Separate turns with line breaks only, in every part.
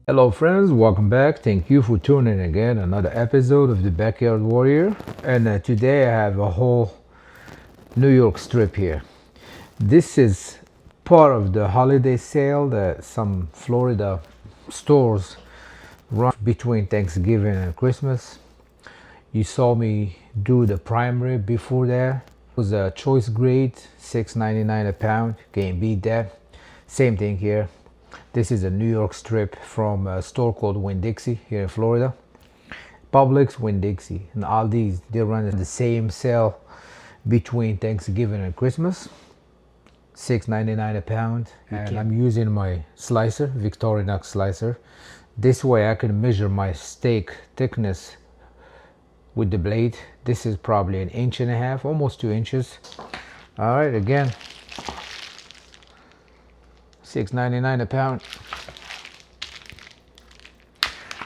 Hello friends, welcome back. Thank you for tuning in again. Another episode of the Backyard Warrior. And today I have a whole New York strip here. This is part of the holiday sale that some Florida stores run between Thanksgiving and Christmas. You saw me do the prime rib before that. It was a choice grade, $6.99 a pound. Can't beat that. Same thing here. This is a New York strip from a store called Winn-Dixie here in Florida. Publix, Winn-Dixie, and all these, they run the same sale between Thanksgiving and Christmas. $6.99 a pound. And I'm using my slicer, Victorinox slicer. This way I can measure my steak thickness with the blade. This is probably 1.5 inches, almost 2 inches. All right, again, $6.99 a pound.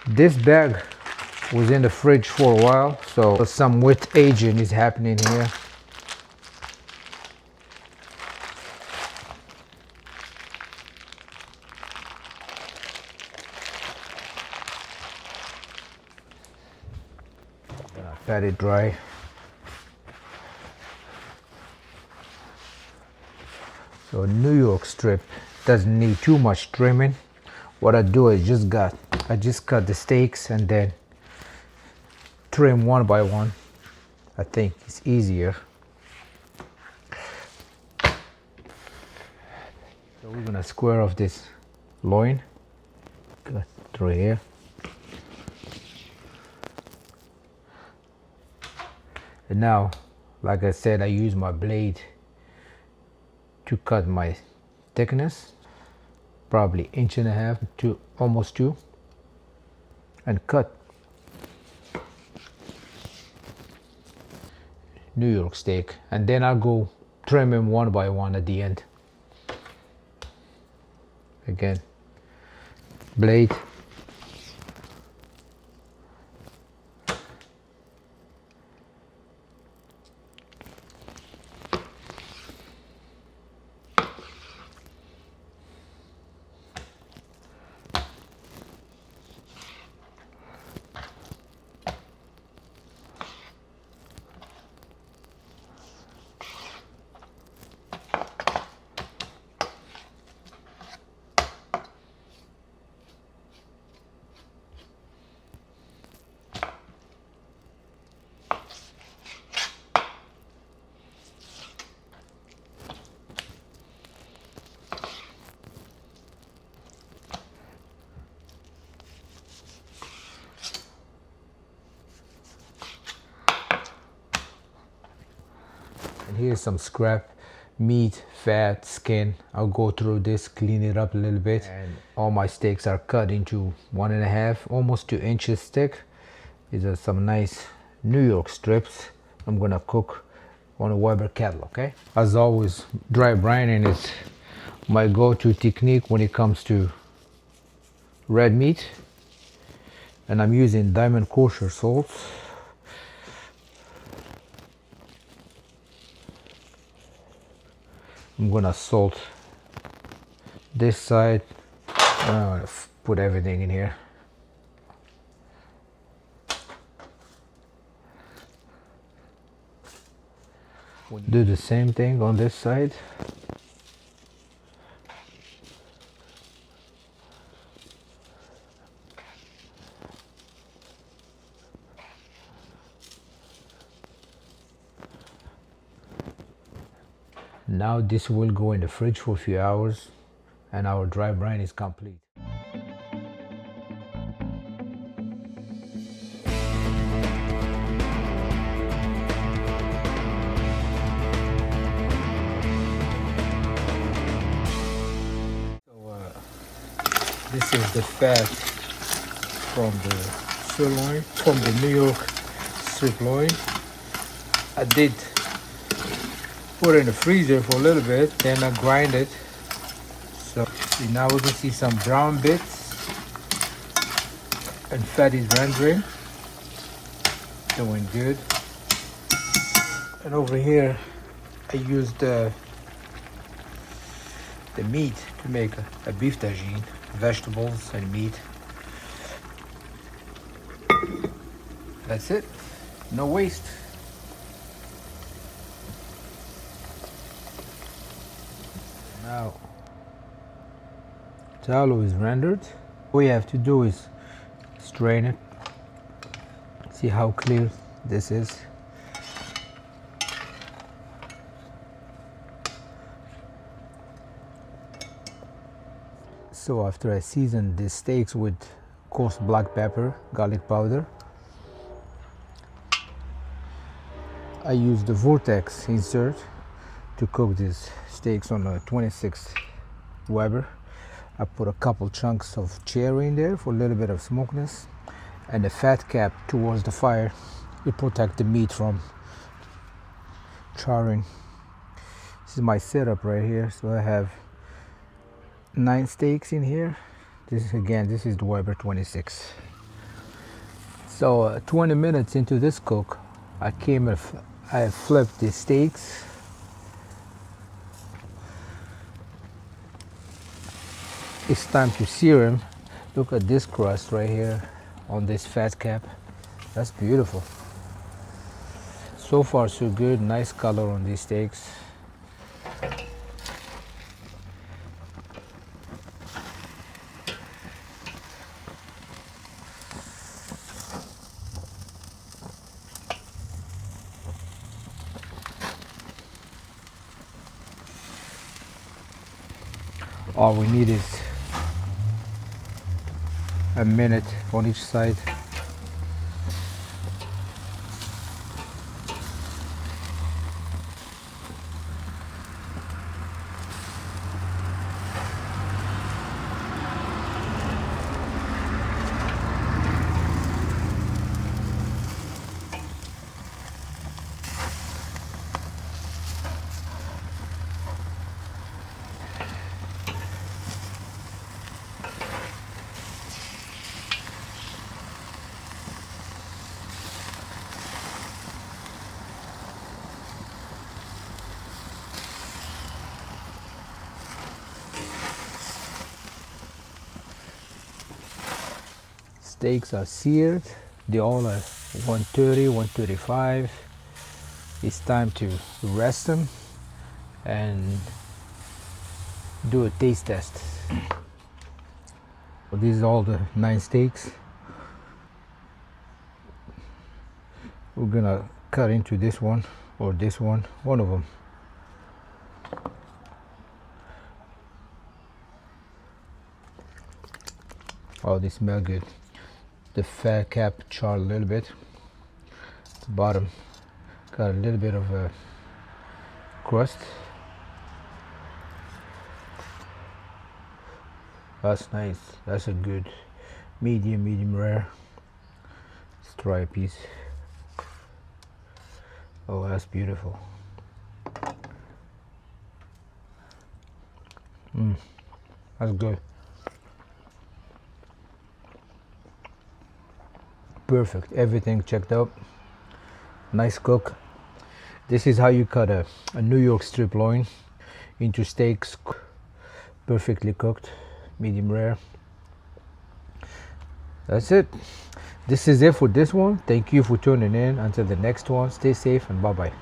This bag was in the fridge for a while, so some wet aging is happening here. Gonna pat it dry. So New York strip doesn't need too much trimming. What I do is I just cut the steaks and then trim one by one. I think it's easier. So we're gonna square off this loin. Cut through here. And now, like I said, I use my blade to cut my thickness, probably 1.5 inches to almost 2, and cut. New York steak, and then I'll go trim them one by one at the end. Again, blade. And here's some scrap meat, fat, skin. I'll go through this, clean it up a little bit. And all my steaks are cut into 1.5, almost 2 inches thick. These are some nice New York strips. I'm gonna cook on a Weber Kettle, okay? As always, dry brining is my go-to technique when it comes to red meat. And I'm using Diamond kosher salt. I'm gonna salt this side. I'm gonna put everything in here. Do the same thing on this side. Now this will go in the fridge for a few hours and our dry brine is complete. So this is the fat from the sirloin, from the New York strip loin. I did put it in the freezer for a little bit, then I grind it. So see, now we can see some brown bits and fat is rendering. Doing good. And over here I used the meat to make a beef tagine, vegetables and meat. That's it. No waste. Now, tallow is rendered. All we have to do is strain it. See how clear this is. So after I season the steaks with coarse black pepper, garlic powder, I use the Vortex insert to cook these steaks on a 26 Weber. I put a couple chunks of char in there for a little bit of smokiness, and the fat cap towards the fire. It protects the meat from charring. This is my setup right here. So I have 9 steaks in here. This is the Weber 26. So 20 minutes into this cook, I flipped the steaks. It's time to sear them. Look at this crust right here on this fat cap. That's beautiful. So far so good. Nice color on these steaks. All we need is a minute on each side. Steaks are seared. They all are 130, 135. It's time to rest them and do a taste test. These are all the 9 steaks. We're gonna cut into this one or this one of them. Oh, they smell good. The fat cap charred a little bit. The bottom got a little bit of a crust. That's nice. That's a good medium rare. Let's try a piece. Oh, that's beautiful. That's good. Perfect. Everything checked out. Nice cook. This is how you cut a New York strip loin into steaks. Perfectly cooked, medium rare. That's it. This is it for this one. Thank you for tuning in. Until the next one, stay safe and bye-bye.